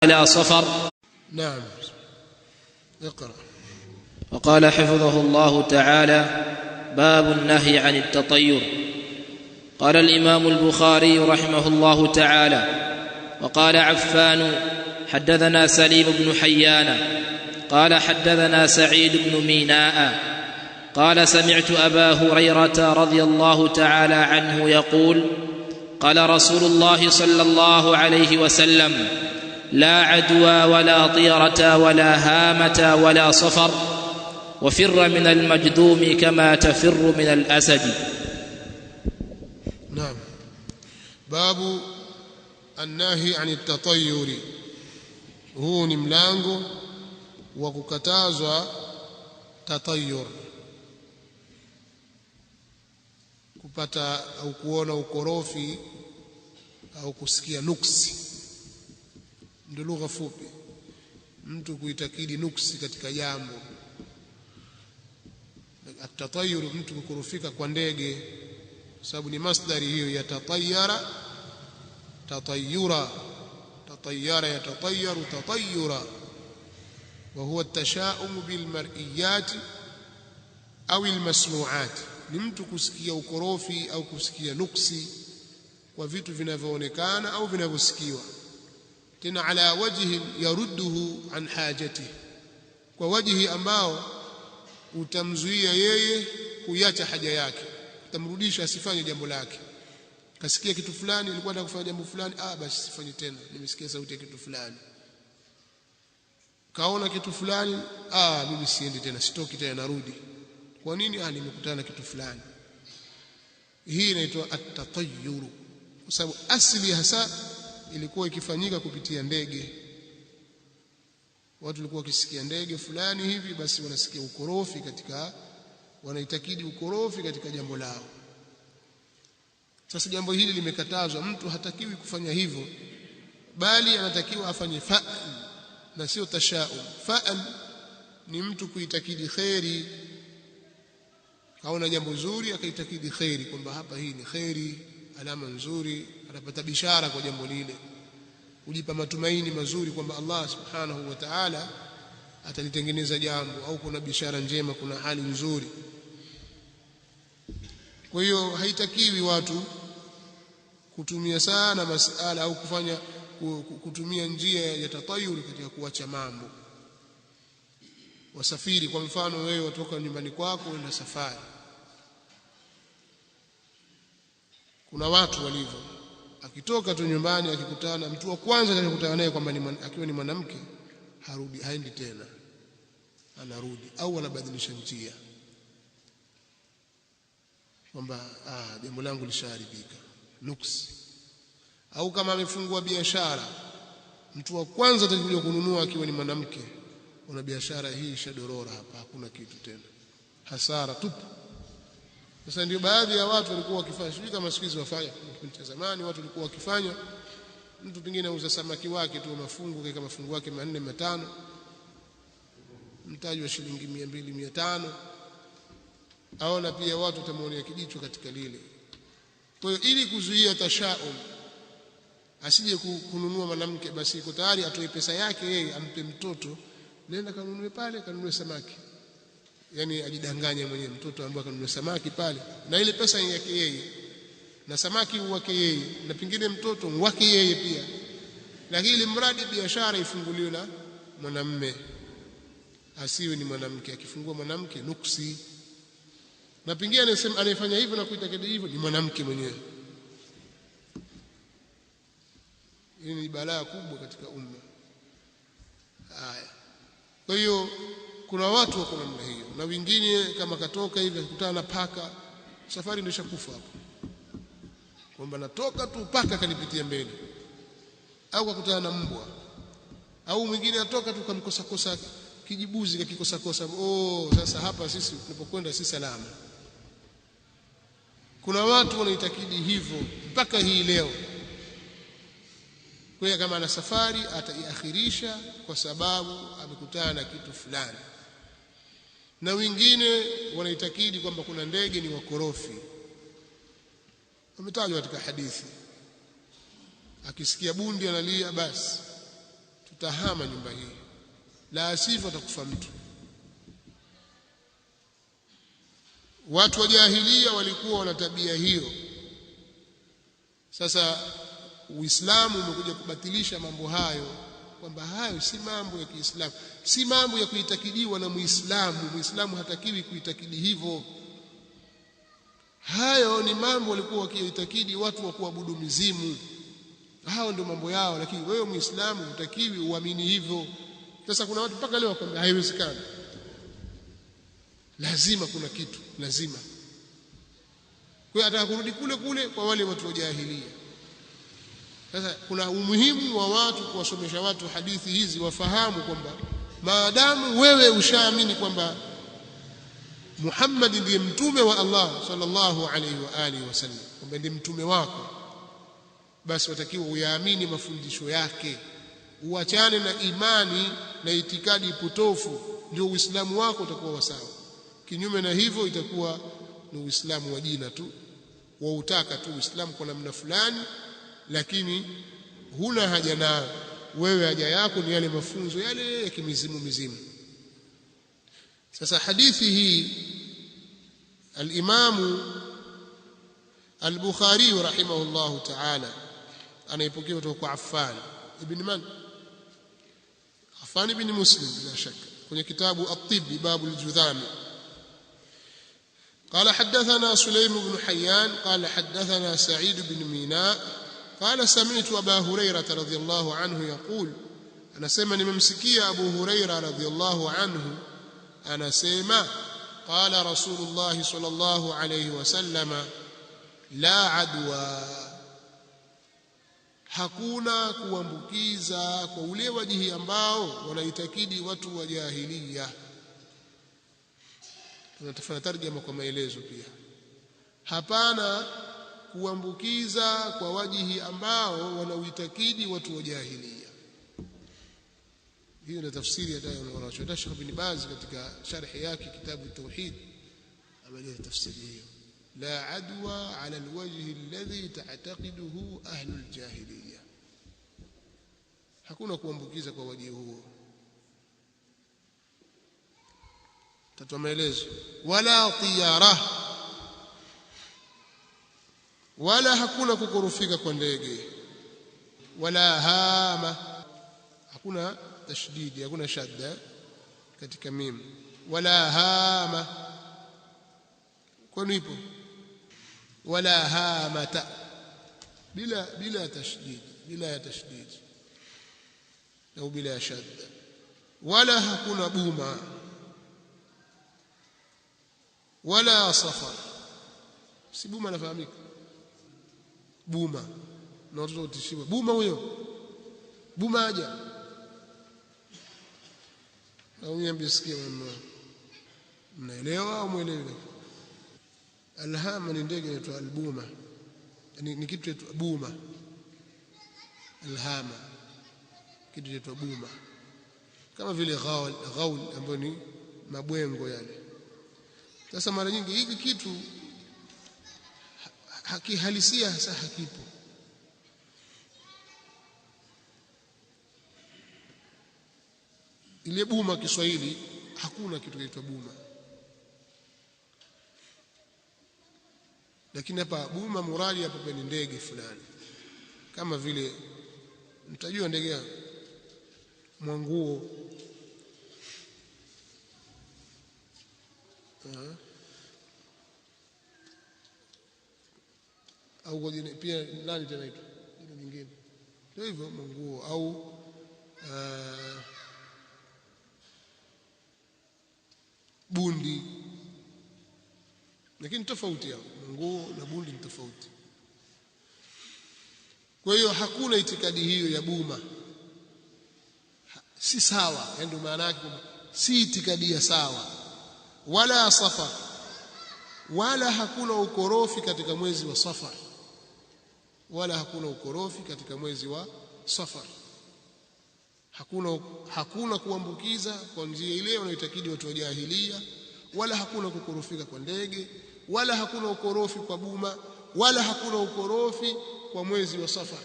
ولا صفر. نعم اقرأ. وقال حفظه الله تعالى: باب النهي عن التطير. قال الإمام البخاري رحمه الله تعالى: وقال عفان: حدثنا سليم بن حيان قال حدثنا سعيد بن ميناء قال: سمعت أبا هريرة رضي الله تعالى عنه يقول: قال رسول الله صلى الله عليه وسلم: لا عدوى ولا طيرة ولا هامة ولا صفر، وفر من المجذوم كما تفر من الأسد. نعم. باب النهي عن التطير. huu ni mlango wa kukatazwa tatayur, kupata au kuona ukorofi au kusikia nuksi. Ndio lugha fupi, mtu kuitakidi nuksi katika jambo. At-tatayur, mtu kukurufika kwa ndege, sababu ni masdari hiyo ya tatayara, tatayura, tatayara yatatayaru tatayura, wa huwa at-tashaum bil mar'iyat au al masnu'at. Ni mtu kusikia ukorofi au kusikia nuksi kwa vitu vinavyoonekana au vinavyosikiwa, tena ala wajhi yarudduhu an hajatihi, kwa wajhi ambao utamzuia yeye kuiacha haja yake, utamrudisha asifanye jambo lake. Kasikia kitu fulani, alikuwa anataka kufanya jambo fulani, basi sifanye tena, nimesikia sauti ya kitu fulani. Kaona kitu fulani, mimi siendi tena, sitoki tena, narudi. Kwa nini? Nimekutana na kitu fulani. Hii inaitwa at-tatayyur, kwa sababu asili hasa ilikuwa ikifanyika kupitia ndege. Watu walikuwa wakisikia ndege fulani hivi, basi wanasikia ukorofi katika, wanaitakidi ukorofi katika jambo lao. Sasa jambo hili limekatazwa, mtu hatakiwi kufanya hivyo, bali anatakiwa afanye fa'al na sio tashaum. Fa'al ni mtu kuitakidi khairi, kaona jambo zuri akaitakidi khairi, kwamba hapa hii ni khairi, alama nzuri, anapata bishara kwa jambo lile, kujipa matumaini mazuri kwamba Allah subhanahu wa ta'ala atalitengeneza jambo, au kuna bishara njema, kuna hali nzuri. Kwa hiyo haitakiwi watu kutumia sana masala au kutumia njia ya tatayuri katika kuacha mambo. Wasafiri kwa mfano, wewe watoka nyumbani kwako uenda safari, kuna watu walivyo, akitoka tu nyumbani akikutana mtu wa kwanza atakutana naye kwamba akiwa ni mwanamke, harudi, haendi tena, anarudi au anabadilisha njia, kwamba jambo langu lishaharibika, nuksi. Au kama amefungua biashara, mtu wa kwanza atakuja kununua akiwa ni mwanamke, una biashara hii ishadorora hapa, hakuna kitu tena, hasara tupu. Sasa ndio baadhi ya watu walikuwa wakifanya, sijui kama siku hizi wafanya, kipindi cha zamani watu walikuwa wakifanya, mtu pengine auza samaki wake tu mafungu, kama mafungu yake 4 5, mtaji wa shilingi 200 500, aona pia watu watamuonea kijicho katika lile. Kwa hiyo ili kuzuia tashaum, asije kununua mwanamke, basi iko tayari atoe pesa yake yeye, ampe mtoto, nenda kanunue pale, kanunue samaki. Yani ajidanganya mwenyewe, mtoto ambaye kanunua samaki pale, na ile pesa ni yake yeye, na samaki wake yeye, na pengine mtoto wake yeye pia, lakini mradi biashara ifunguliwe na mwanamume, asiwe ni mwanamke. Akifungua mwanamke nuksi, na pengine anayefanya hivyo na kuitakidi hivyo ni mwanamke mwenyewe. Hii ni balaa kubwa katika umma. Haya, kwa hiyo kuna watu wako namna hiyo, na wengine kama katoka hivi akutana na paka, safari ndio ishakufa hapo, kwamba natoka tu paka kanipitia mbele, au akutana na mbwa, au mwingine atoka tu kamkosa kosa kijibuzi kakikosa kosa, sasa hapa sisi tunapokwenda si salama. Kuna watu wanaitakidi hivyo mpaka hii leo. Kwa hiyo kama ana safari ataiakhirisha kwa sababu amekutana na kitu fulani. Na wengine wanaitakidi kwamba kuna ndege ni wakorofi, wametajwa katika hadithi, akisikia bundi analia basi tutahama nyumba hii, la sivyo atakufa mtu. Watu wa jahiliya walikuwa wana tabia hiyo. Sasa Uislamu umekuja kubatilisha mambo hayo, kwamba hayo si mambo ya Kiislamu, si mambo ya kuitakidiwa na Muislamu. Muislamu hatakiwi kuitakidi hivyo. Hayo ni mambo walikuwa wakiitakidi watu wa kuabudu mizimu. Hao ndio mambo yao, lakini wewe Muislamu hutakiwi uamini hivyo. Sasa kuna watu mpaka leo wakwambia haiwezekani, lazima kuna kitu, lazima. Kwa hiyo ataka kurudi kule kule kwa wale watu wa jahiliya. Sasa kuna umuhimu wa watu kuwasomesha watu hadithi hizi, wafahamu kwamba maadamu wewe ushaamini kwamba Muhammad ndiye mtume wa Allah sallallahu alaihi wa alihi wasallam, kwamba ndiye mtume wako, basi watakiwa uyaamini mafundisho yake, uachane na imani na itikadi potofu, ndio Uislamu wako utakuwa sawa. Kinyume na hivyo itakuwa ni Uislamu wa jina tu, wautaka tu Uislamu kwa namna fulani, lakini huna haja nayo. Wewe haja yako ni yale mafunzo yale ya kimizimu mizimu. Sasa hadithi hii al-Imam al-Bukhari rahimahullah ta'ala anaipokea kutoka kwa Affan ibn man? Affan ibn Muslim bila shaka, kwenye kitabu at-Tibb babu al-Judhami. قال حدثنا سليم بن حيان قال حدثنا سعيد بن ميناء قال سمعت أبا هريرة رضي الله عنه يقول أنا سمع نمسكي أبو هريرة رضي الله عنه أنا سمع قال رسول الله صلى الله عليه وسلم لا عدوى hakuna kuambukiza kwa ule wajihi ambao wanaitakidi watu wa jahiliya. Tunatafanya tarjama kwa maelezo pia. Hapana kuambukiza kwa wajihi ambao wanauitakidi watu wa jahiliya. Hiyo ni tafsiri ya wanachoita Sheikh Ibn Baz katika sharhi yake kitabu Tauhid, ameleta tafsiri hiyo, la adwa ala alwajhi alladhi ta'taqiduhu ahlul jahiliya. Hakuna kuambukiza kwa wajihi huo. Tatoa maelezo. Wala tiyara, wala hakuna kukurufika kwa ndege. Wala hama, hakuna tashdidi, hakuna shadda katika mim. Wala hama, kwani ipo wala hamata bila tashdid, bila ya tashdid au bila ya shadda. Wala hakuna buma wala safar. Si buma nafahamika, buma na watoto utishiwa buma, huyo buma haja au niambisikia mnaelewa au muelewi? Alhama ni ndege inaitwa albuma, ni kitu inaitwa buma. Alhama kitu inaitwa buma, kama vile ghaul ambayo ni mabwengo yale. Sasa mara nyingi hiki kitu hakihalisia hasa hakipo. Ile buma Kiswahili hakuna kitu kinaitwa buma, lakini hapa buma muradi hapa ni ndege fulani, kama vile mtajua ndege mwanguo au pia nani tena ito jina nyingine ndio hivyo mwanguo au bundi, lakini tofauti yao. Mwanguo na bundi ni tofauti. Kwa hiyo hakuna itikadi hiyo ya buma, si sawa. Ndio maana yake si itikadi ya sawa. Wala safar, wala hakuna ukorofi katika mwezi wa Safar, wala hakuna ukorofi katika mwezi wa Safar. Hakuna kuambukiza kwa njia ile wanayoitakidi watu wa jahiliya, wala hakuna kukorofika kwa ndege, wala hakuna ukorofi kwa buma, wala hakuna ukorofi kwa mwezi wa Safar.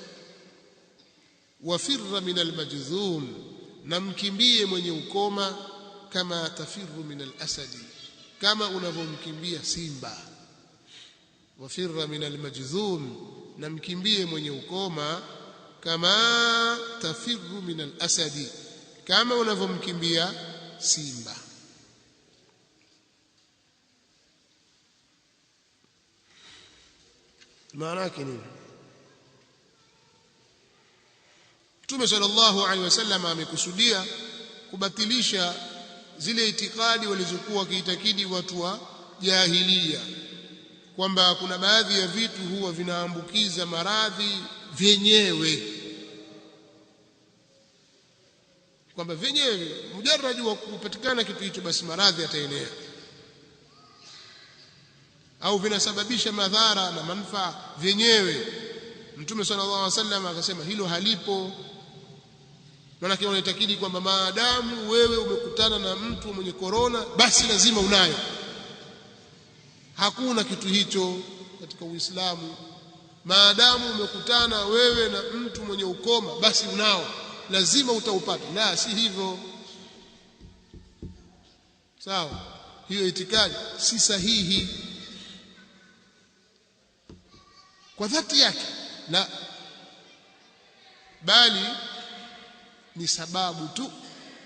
wafirra min almajdhum, na mkimbie mwenye ukoma, kama tafirru min alasadi, kama unavyomkimbia simba. Wafirra min almajdhum, na mkimbie mwenye ukoma, kama tafirru min alasadi, kama unavyomkimbia simba. maana yake nini? Mtume sallallahu alaihi wasallam amekusudia kubatilisha zile itikadi walizokuwa wakiitakidi watu wa jahiliya, kwamba kuna baadhi ya vitu huwa vinaambukiza maradhi vyenyewe, kwamba vyenyewe mujarrad wa kupatikana kitu hicho basi maradhi yataenea, au vinasababisha madhara na manufaa vyenyewe. Mtume sallallahu alaihi wasallam akasema hilo halipo. Maana kile unaitakidi kwamba maadamu wewe umekutana na mtu mwenye korona basi lazima unayo. Hakuna kitu hicho katika Uislamu. Maadamu umekutana wewe na mtu mwenye ukoma basi unao, lazima utaupata. La, si hivyo. Sawa? Hiyo itikadi si sahihi kwa dhati yake, la, bali ni sababu tu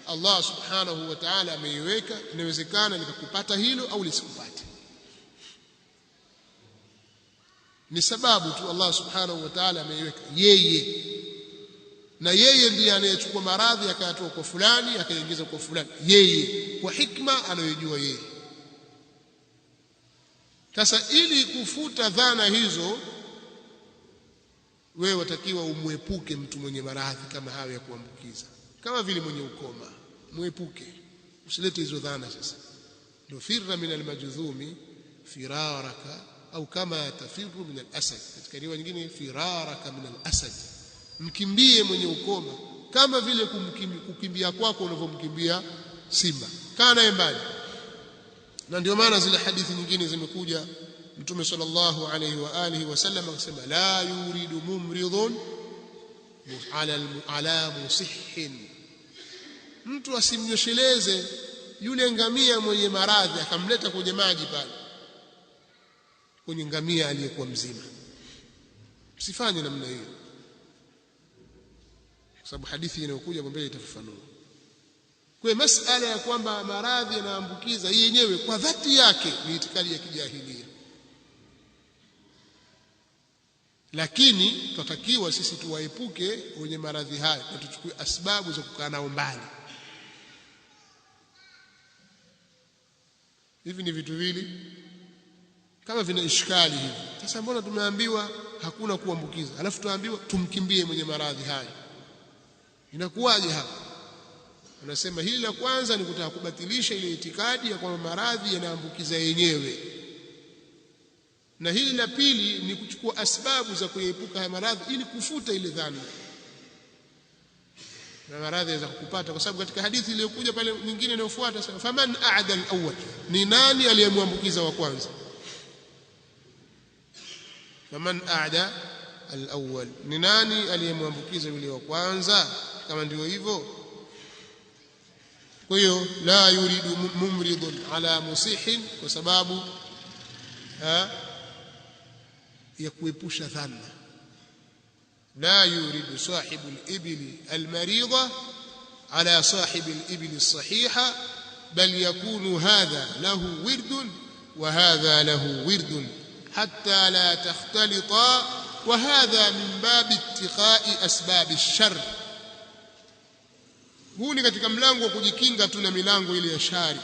Allah subhanahu wa ta'ala ameiweka. Inawezekana likakupata hilo au lisikupate, ni sababu tu Allah subhanahu wa ta'ala ameiweka yeye, na yeye ndiye anayechukua maradhi akayatoa kwa fulani akaingiza kwa fulani, yeye kwa hikma anayojua yeye. Sasa ili kufuta dhana hizo, wewe watakiwa umwepuke mtu mwenye maradhi kama hayo ya kuambukiza, kama vile mwenye ukoma, mwepuke, usilete hizo dhana. Sasa ndio firra min almajdhumi firaraka, au kama tafirru min alasad. Katika riwaya nyingine firaraka min alasad, mkimbie mwenye ukoma kama vile kukimbia kwako unavyomkimbia simba, kaa naye mbali. Na ndio maana zile hadithi nyingine zimekuja, Mtume sallallahu alayhi wa alihi wasallam akasema la yuridu mumridun ala musihhin, mtu asimnyosheleze yule ngamia mwenye maradhi akamleta kwenye maji pale kwenye ngamia aliyekuwa mzima. Msifanye namna hiyo, kwa sababu hadithi inayokuja kwa mbele itafafanua. Kwa masala ya kwamba maradhi yanaambukiza yenyewe kwa dhati yake ni itikadi ya kijahilia, lakini tutatakiwa sisi tuwaepuke wenye maradhi haya na tuchukue asbabu za kukaa nao mbali. Hivi ni vitu vili kama vina ishkali hivi. Sasa mbona tumeambiwa hakuna kuambukiza, alafu tuambiwa tumkimbie mwenye maradhi haya? Inakuwaje hapa? Anasema hili la kwanza ni kutaka kubatilisha ile itikadi ya kwamba maradhi yanaambukiza yenyewe, na hili la pili ni kuchukua asbabu za kuepuka haya maradhi ili kufuta ile dhana na maradhi yanaweza kukupata. Kwa sababu katika hadithi iliyokuja pale nyingine inayofuata sasa, faman a'da al-awwal, ni nani aliyemwambukiza wa kwanza? Faman a'da al-awwal, ni nani aliyemwambukiza yule wa kwanza? Kama ndio hivyo, kwa hiyo la yuridu mumridun ala musihin, kwa sababu ya kuepusha dhana. La yuridu sahibu al-ibli al-marida ala sahibi al-ibli as-sahiha, bal yakunu hadha lahu wirdun wa hadha lahu wirdun hatta la takhtalita, wa hadha min bab ittiqai asbab ash-sharr. Huu ni katika mlango wa kujikinga tu na milango ile ya shari.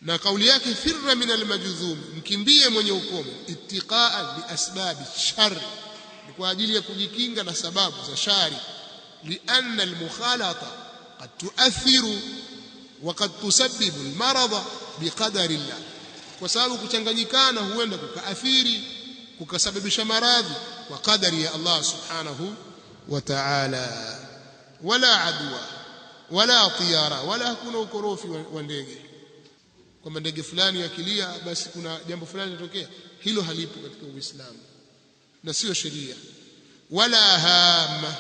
Na kauli yake firra min almajdhum, mkimbie mwenye ukoma, ittiqaa bi asbabi shar, ni kwa ajili ya kujikinga na sababu za shari. Lianna almukhalata qad tuathiru wa qad tusabbibu almarada biqadari llah, kwa sababu kuchanganyikana huenda kukaathiri kukasababisha maradhi kwa qadari ya Allah subhanahu wa ta'ala. Wala adwa wala tiyara, wala hakuna ukorofi wa ndege kwamba ndege fulani akilia basi kuna jambo fulani linatokea. Hilo halipo katika Uislamu na sio sheria. wala hama,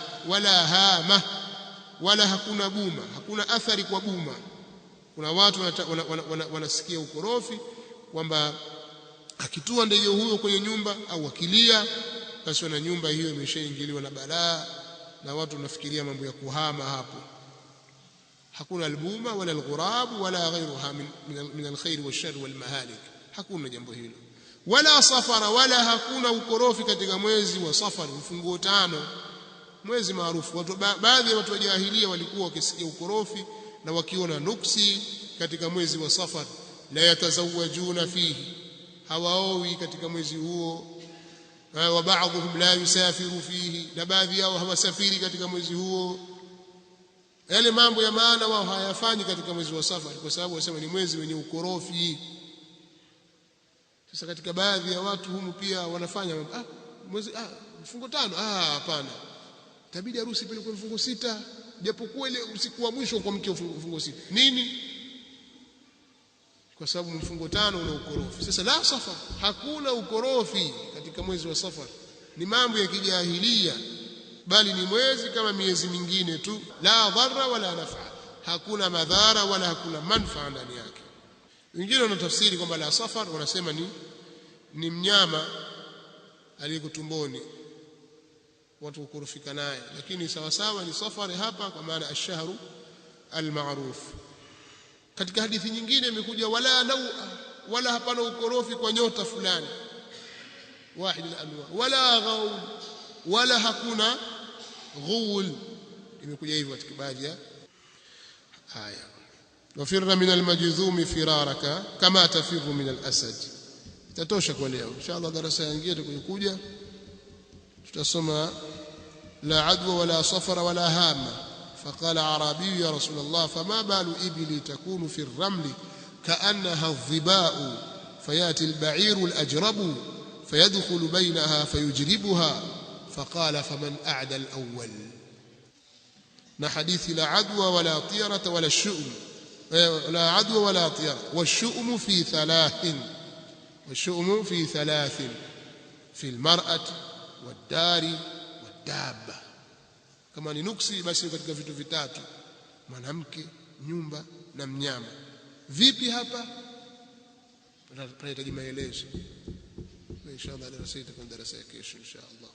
wala hakuna buma, hakuna athari kwa buma. Kuna watu wanasikia ukorofi kwamba akitua ndege huyo kwenye nyumba au akilia, basi na nyumba hiyo imeshaingiliwa na balaa, na watu wanafikiria mambo ya kuhama hapo. Hakuna albuma wala alghurab wala ghayruha min alkhair walshar walmahalik, hakuna jambo hilo. Wala safara, wala hakuna ukorofi katika mwezi wa Safar, mfunguo 5, mwezi maarufu. Baadhi ya watu wa jahilia walikuwa wakisikia ukorofi na wakiona nuksi katika mwezi wa Safar. La yatazawajuna fihi, hawaowi katika mwezi huo. Wa ba'dhum la yusafiru fihi, na baadhi yao hawasafiri katika mwezi huo. Yale mambo ya maana wao hayafanyi katika mwezi wa Safar, kwa sababu wasema ni mwezi wenye ukorofi. Sasa katika baadhi ya watu humu pia wanafanya mwezi mfungo 5, hapana, itabidi harusi pale kwa mfungo 6, japokuwa ile usiku wa mwisho kwa mke mfungo 6. Nini? Kwa sababu mfungo 5 una ukorofi. Sasa la Safar, hakuna ukorofi katika mwezi wa Safar, ni mambo ya kijahilia, bali ni mwezi kama miezi mingine tu. La dharra wala naf'a, hakuna madhara wala hakuna manfaa ndani yake. Wengine wanatafsiri kwamba la Safar wanasema ni mnyama aliyeko tumboni, watu kukurufika naye, lakini sawa sawa ni Safari hapa kwa maana ash-shahru al-ma'ruf. Katika hadithi nyingine imekuja wala naua, wala hapana ukorofi kwa nyota fulani, wahid al-anwa, wala ghaul, wala hakuna ghul. Imekuja hivyo katika baadhi ya aya. Wafirra min al-majzumi firaraka kama tafirru min al-asad. Itatosha kwa leo. Inshallah darasa nyingine tutakuja tutasoma la adwa wala safara wala hama. فقال عربي يا رسول الله فما بال إبلي تكون في الرمل كأنها الظباء فيأتي البعير الأجرب فيدخل بينها فيجربها. فقال فمن أعدى الأول. حديث لا عدوى ولا طيرة ولا الشؤم، لا عدوى ولا طيرة، والشؤم في 3، والشؤم في 3، في المرأة والدار والدابة. Kama ni nuksi basi katika vitu vitatu: mwanamke, nyumba na mnyama. Vipi hapa? Tunahitaji maelezo. Inshallah darasa itakuwa darasa ya kesho inshallah.